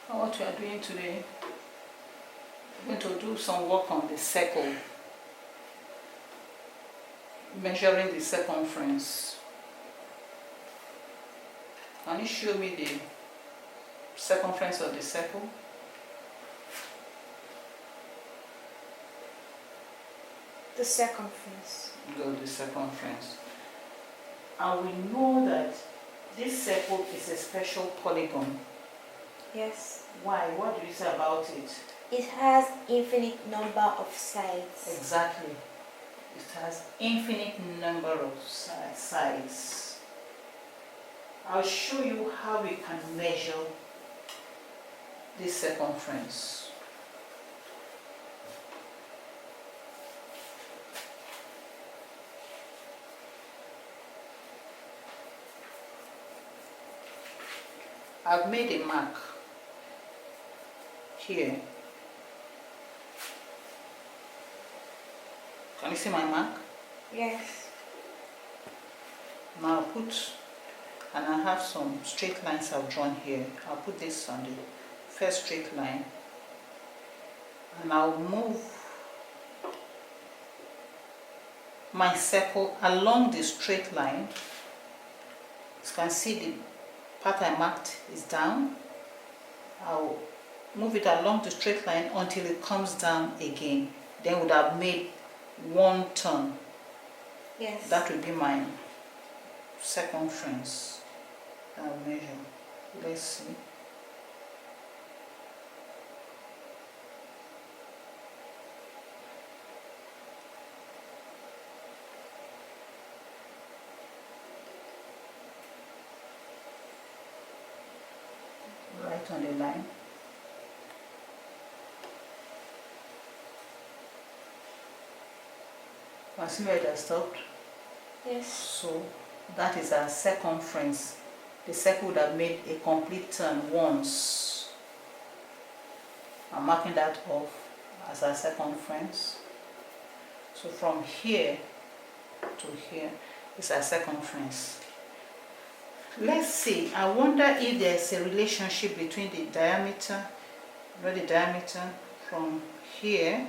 What we are doing today, we're going to do some work on the circle, measuring the circumference. Can you show me the circumference of the circle? The circumference. Good, the circumference. And we know that this circle is a special polygon. Yes. Why? What do you say about it? It has infinite number of sides. Exactly. It has infinite number of sides. I'll show you how we can measure this circumference. I've made a mark here. Can you see my mark? Yes. Now I'll put, and I have some straight lines I've drawn here. I'll put this on the first straight line, and I'll move my circle along the straight line. You can see the part I marked is down. I'll move it along the straight line until it comes down again. Then would have made one turn. Yes. That would be my circumference. I'll measure. Let's see. Right on the line. Can see where it has stopped? Yes. So that is our circumference. The circle would have made a complete turn once. I'm marking that off as our circumference. So from here to here is our circumference. Let's see, I wonder if there's a relationship between the diameter, the diameter from here,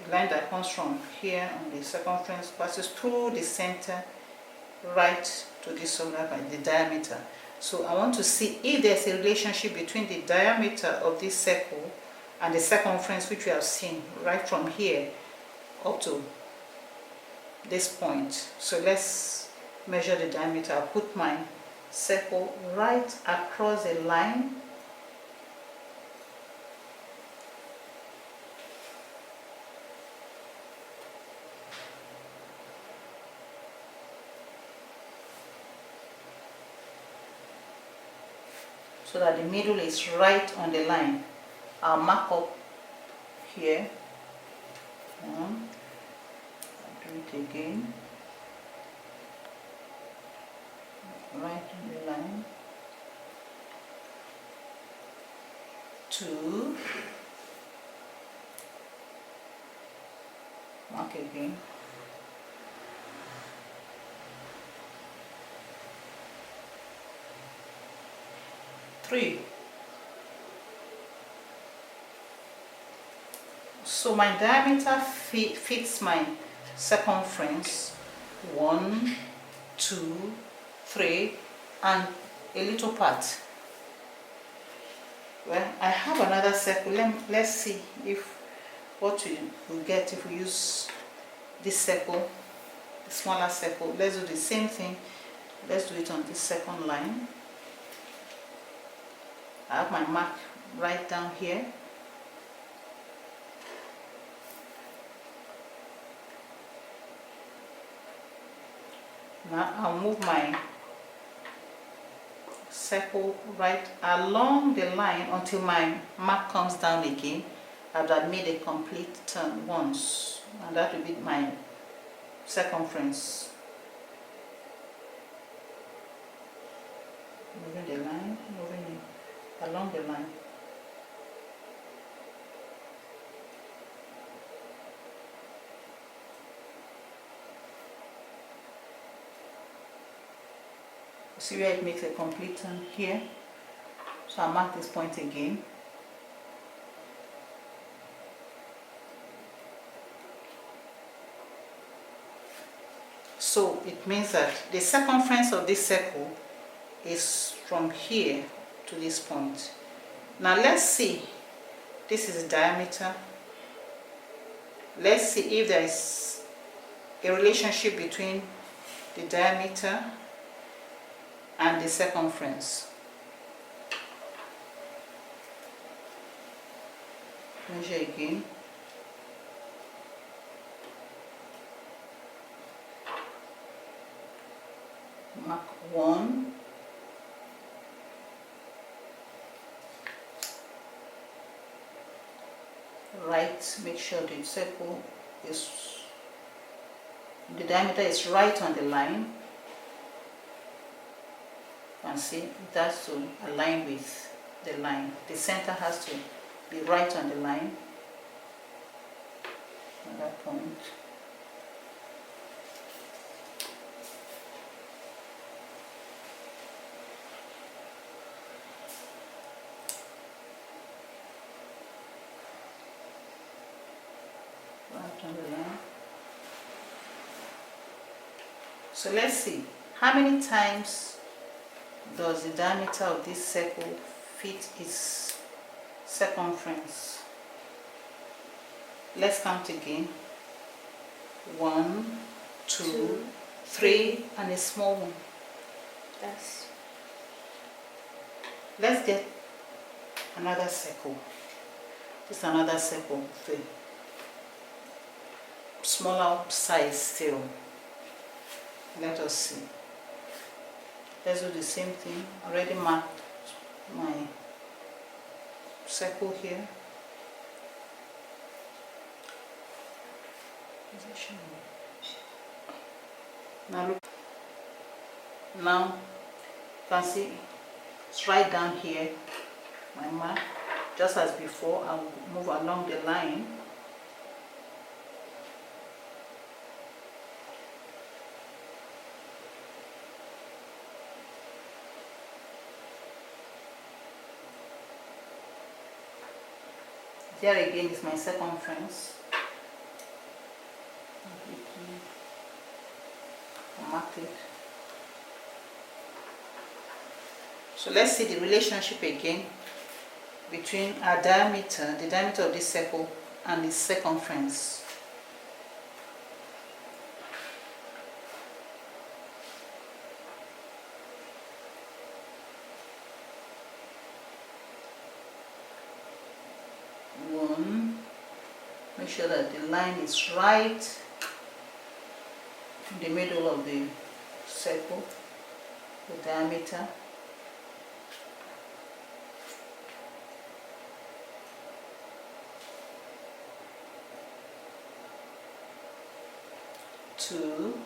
the line that comes from here on the circumference passes through the center right to this solar line, the diameter. So I want to see if there's a relationship between the diameter of this circle and the circumference, which we have seen right from here up to this point. So let's measure the diameter. I'll put my circle right across the line. So that the middle is right on the line. I'll mark up here. I'll do it again. Right on the line. 2. Mark again. 3. So my diameter fits my circumference. 1, 2, 3, and a little part. Well, I have another circle. Let's see if what we will get if we use this circle, the smaller circle. Let's do the same thing. Let's do it on this second line. I have my mark right down here. Now I'll move my circle right along the line until my mark comes down again. I've made a complete turn once, and that will be my circumference. Moving the line, moving it along the line. See where it makes a complete turn here. So I'll mark this point again. So it means that the circumference of this circle is from here to this point. Now let's see, this is the diameter. Let's see if there is a relationship between the diameter and the circumference. Measure again. Mark 1. Right, make sure the circle is, the diameter is right on the line. You can see it has to align with the line. The center has to be right on the line at that point. Right on the line. So let's see, how many times does the diameter of this circle fit its circumference? Let's count again. 1, 2, 3, and a small one. That's Let's get another circle. This is another circle, 3. Smaller size still. Let us see. Let's do the same thing. Already marked my circle here. Now look. Now you can see it's right down here. My mark. Just as before, I'll move along the line. Here again is my circumference. Mark it. So let's see the relationship again between our diameter, the diameter of this circle, and its circumference. Make sure that the line is right in the middle of the circle, the diameter. Two.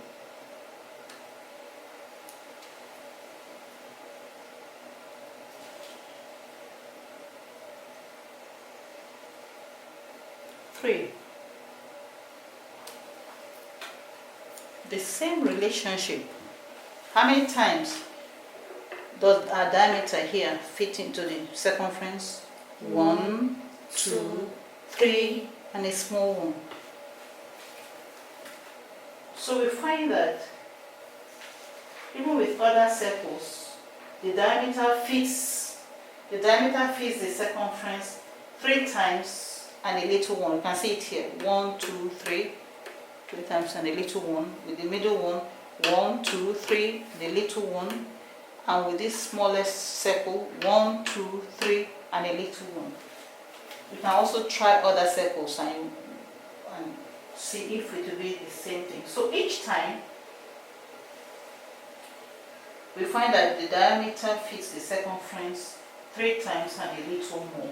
Three. The same relationship. How many times does our diameter here fit into the circumference? 1, 2, 3, and a small one. So we find that even with other circles, the diameter fits the circumference 3 times and a little one. You can see it here. 1, 2, 3. 3 times and a little one. With the middle one, 1, 2, 3, and a little one. And with this smallest circle, 1, 2, 3, and a little one. You can also try other circles and see if it will be the same thing. So each time, we find that the diameter fits the circumference 3 times and a little more.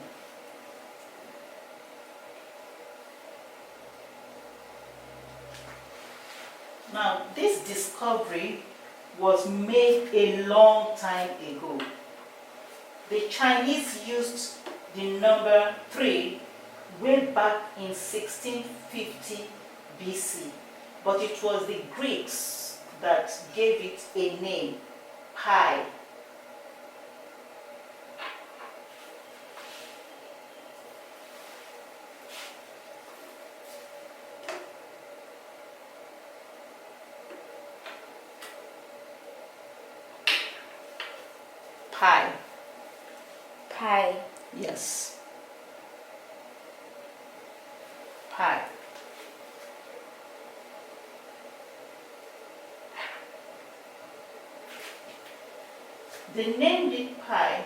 Now, this discovery was made a long time ago. The Chinese used the number 3 way back in 1650 BC, but it was the Greeks that gave it a name, pi. pi. Pi. Yes. Pi. They named it pi,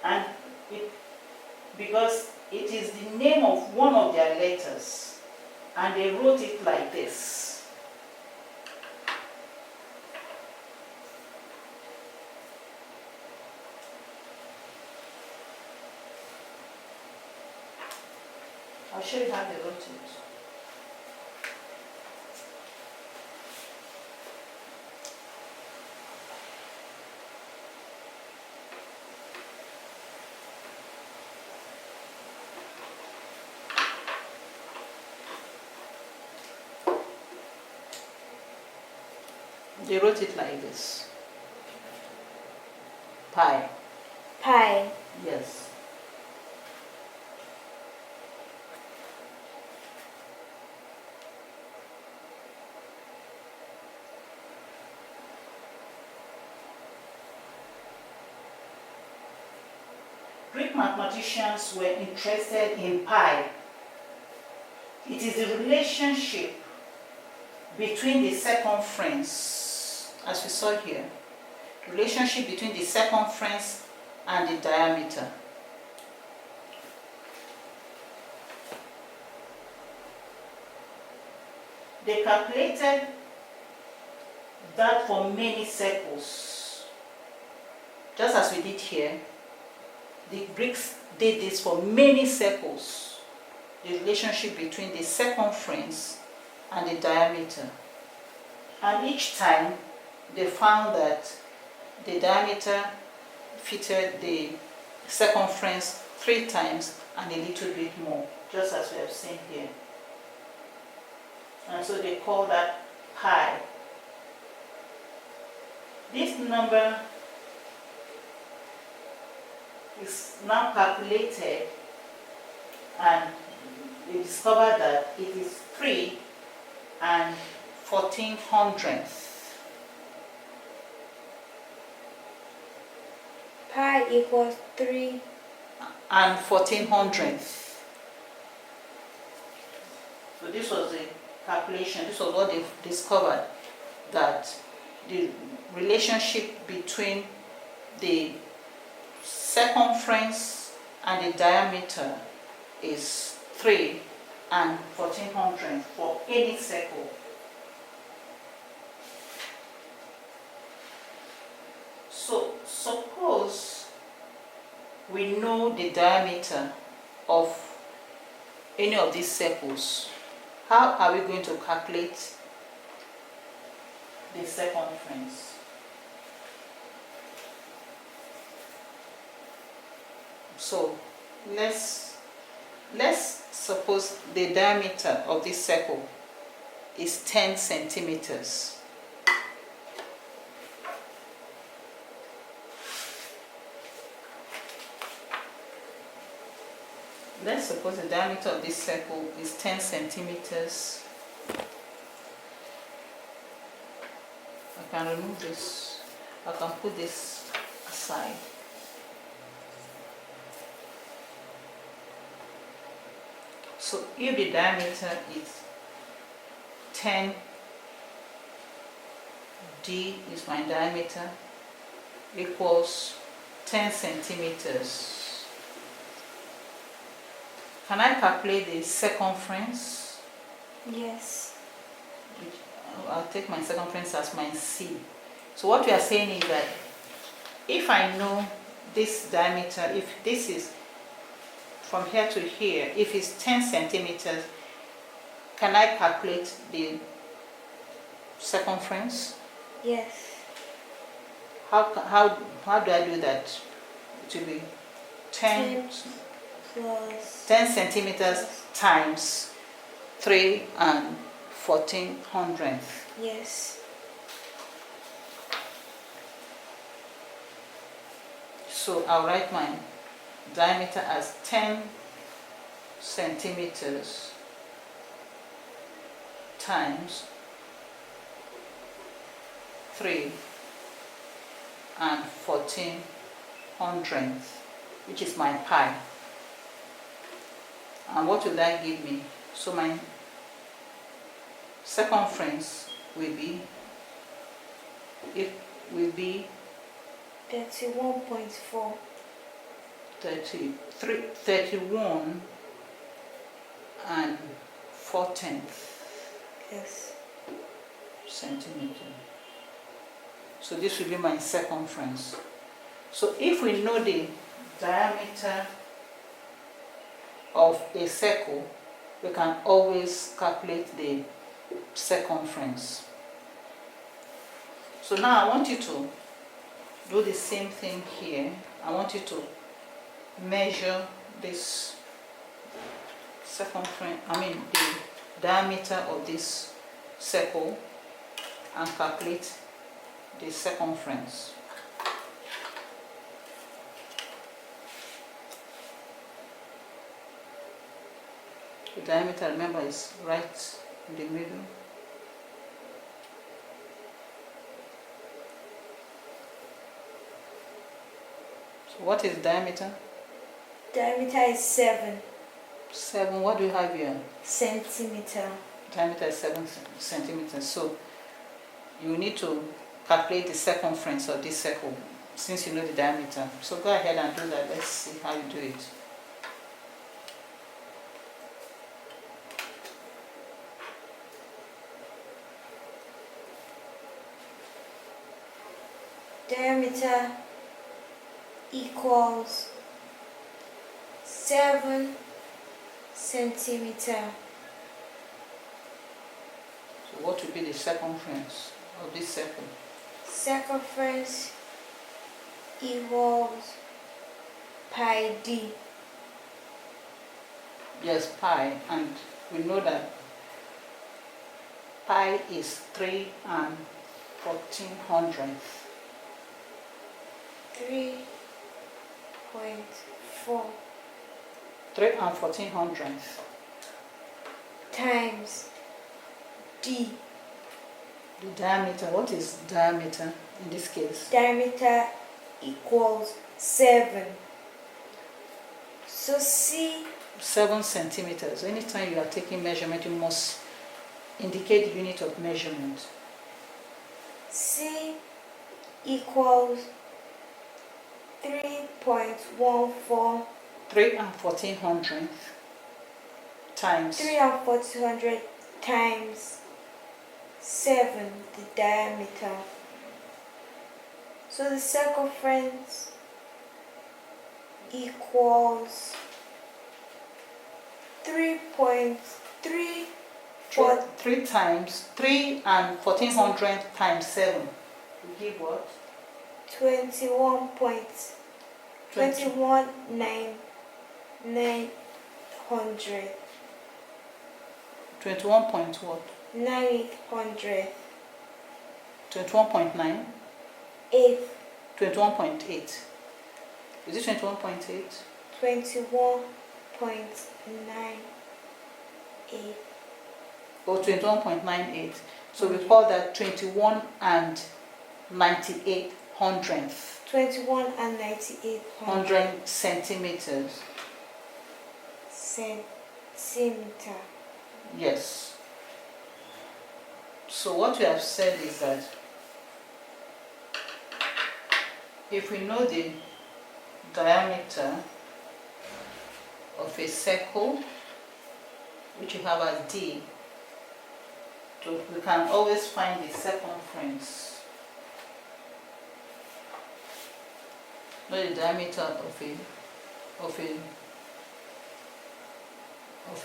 and because it is the name of one of their letters, and they wrote it like this. I'll show you how they wrote it. They wrote it like this. Pi. Pi. Yes. Greek mathematicians were interested in pi. It is the relationship between the circumference, as we saw here, relationship between the circumference and the diameter. They calculated that for many circles, just as we did here. The Greeks did this for many circles, the relationship between the circumference and the diameter. And each time they found that the diameter fitted the circumference 3 times and a little bit more, just as we have seen here. And so they call that pi. This number is now calculated, and we discovered that it is 3 1400. Pi equals 3 1400. So this was the calculation, this was what they discovered, that the relationship between the circumference and the diameter is 3 1400 for any circle. So suppose we know the diameter of any of these circles, how are we going to calculate the circumference? So let's suppose the diameter of this circle is 10 centimeters. Let's suppose the diameter of this circle is 10 centimeters. I can remove this. I can put this aside. So if the diameter is 10, D is my diameter, equals 10 centimeters. Can I calculate the circumference? Yes. I'll take my circumference as my C. So what we are saying is that if I know this diameter, if this is from here to here, if it's 10 centimeters, can I calculate the circumference? Yes. How do I do that? It will be 10 plus 10 centimeters times 3 1400. Yes. So I'll write my diameter as 10 centimeters times 3 and 14 hundredths, which is my pi. And what will that give me? So my circumference will be, 31.4. 31 and 4/10 Yes. centimeter. So this will be my circumference. So if we know the diameter of a circle, we can always calculate the circumference. So now I want you to do the same thing here. I want you to measure this circumference, the diameter of this circle, and calculate the circumference. The diameter, remember, is right in the middle. So what is diameter? Diameter is 7 What do you have here? centimeter. Diameter is 7 centimeters. So you need to calculate the circumference of this circle since you know the diameter. So go ahead and do that. Let's see how you do it. Diameter equals 7 centimeter. So what will be the circumference of this circle? Circumference equals pi d. Yes, pi, and we know that pi is 3 and 14 hundredths. 3.4 3 and 14 hundredths. times d. The diameter, what is diameter in this case? Diameter equals 7. So C 7 centimeters. Anytime you are taking measurement, you must indicate the unit of measurement. C equals 3.14 3 and 14 hundredths times 3 and 1400 times 7, the diameter. So the circumference equals 3.3 3 times 3 and 14 hundredths times 7 will give what? 21.900. 21 point what? 900. 21.9? 8. 21.8. Is it 21.8? 21.98. Or 21.98? So we call that 21 and 98 hundredths. 21 and 98 100 centimeters. Centimeter. Yes. So what we have said is that if we know the diameter of a circle, which you have as D, so we can always find the circumference. Know the diameter of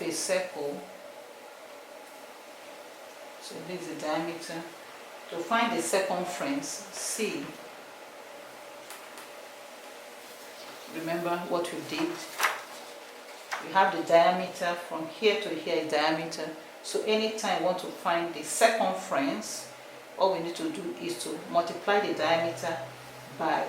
a circle. So this is the diameter. To find the circumference, C, remember what we did? We have the diameter from here to here, diameter. So anytime we want to find the circumference, all we need to do is to multiply the diameter by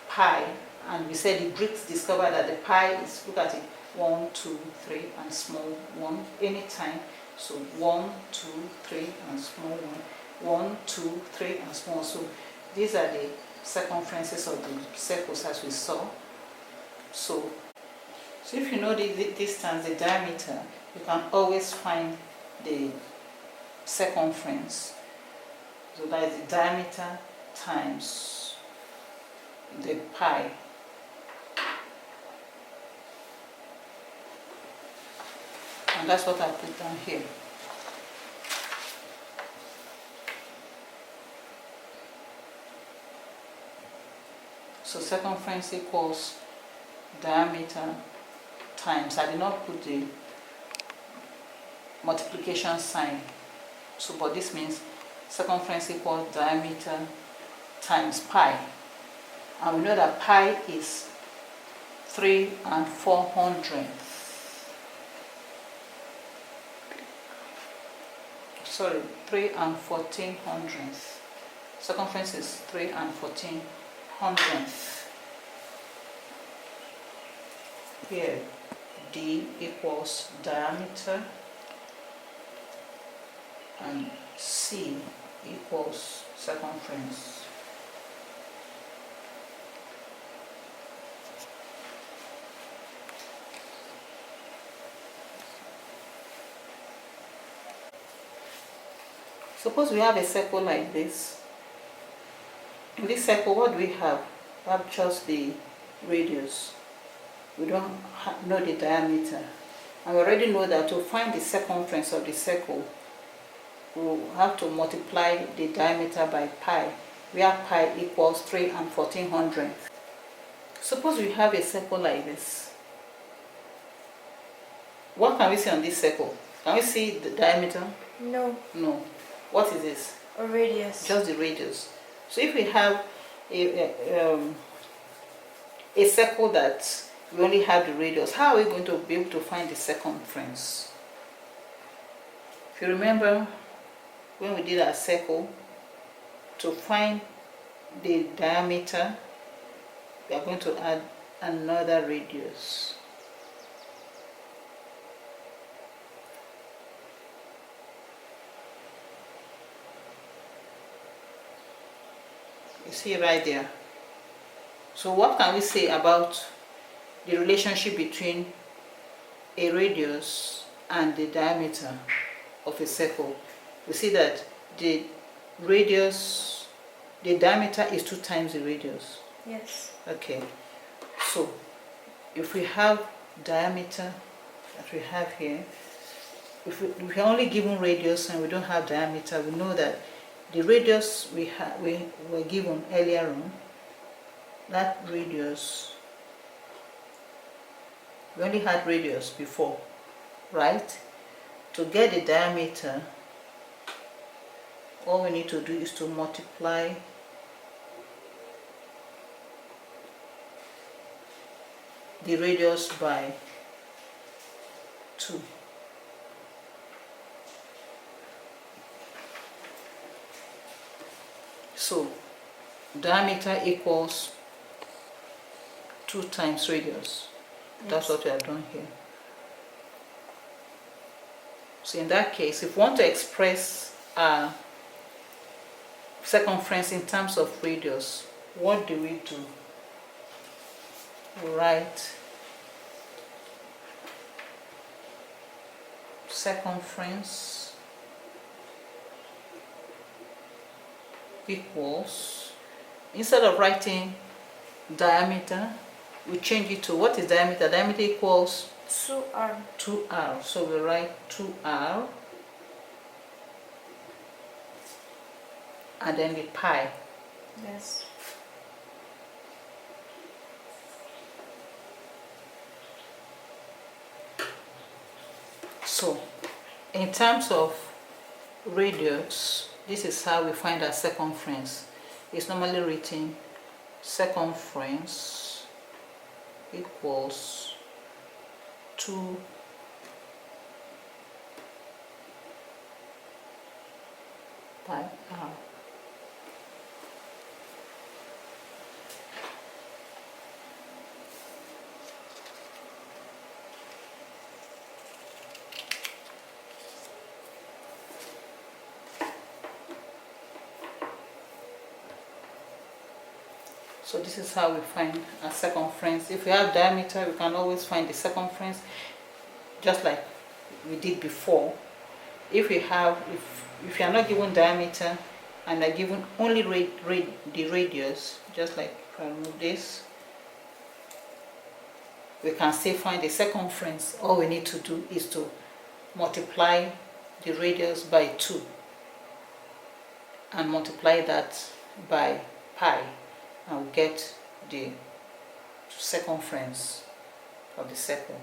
pi. And we said the Greeks discovered that the pi is, look at it, 1, 2, 3 and small 1 anytime. So 1, 2, 3 and small 1, 1, 2, 3 and small. So these are the circumferences of the circles as we saw. So if you know the distance, the diameter, you can always find the circumference. So that is the diameter times the pi. And that's what I put down here. So circumference equals diameter times, I did not put the multiplication sign, so but this means circumference equals diameter times pi, and we know that pi is 3 400. Sorry, 3 1400. Circumference is 3 1400. Here D equals diameter and C equals circumference. Suppose we have a circle like this. In this circle, what do we have? We have just the radius. We don't know the diameter. And we already know that to find the circumference of the circle, we'll have to multiply the diameter by pi, where pi equals 3 1400. Suppose we have a circle like this. What can we see on this circle? Can we see the diameter? No. No. What is this? A radius. Just the radius. So if we have a circle that we only have the radius, how are we going to be able to find the circumference? If you remember when we did our circle, to find the diameter, we are going to add another radius. You see right there. So what can we say about the relationship between a radius and the diameter of a circle? We see that the radius, the diameter is 2 times the radius. Yes. Okay. So if we have diameter that we have here, if we're only given radius and we don't have diameter, we know that the radius we were given earlier on, that radius, we only had radius before, right? To get the diameter, all we need to do is to multiply the radius by 2. So diameter equals 2 times radius. Yes. That's what we have done here. So in that case, if we want to express circumference in terms of radius, what do? We write circumference equals, instead of writing diameter, we change it to, what is diameter? Diameter equals 2r. 2r. So we write 2r and then the pi. Yes. So in terms of radius, this is how we find our circumference. It's normally written circumference equals 2 pi r. So this is how we find a circumference. If we have diameter, we can always find the circumference, just like we did before. If you are not given diameter and are given only the radius, just like if I remove this, we can still find the circumference. All we need to do is to multiply the radius by 2 and multiply that by pi, and we get the circumference of the circle.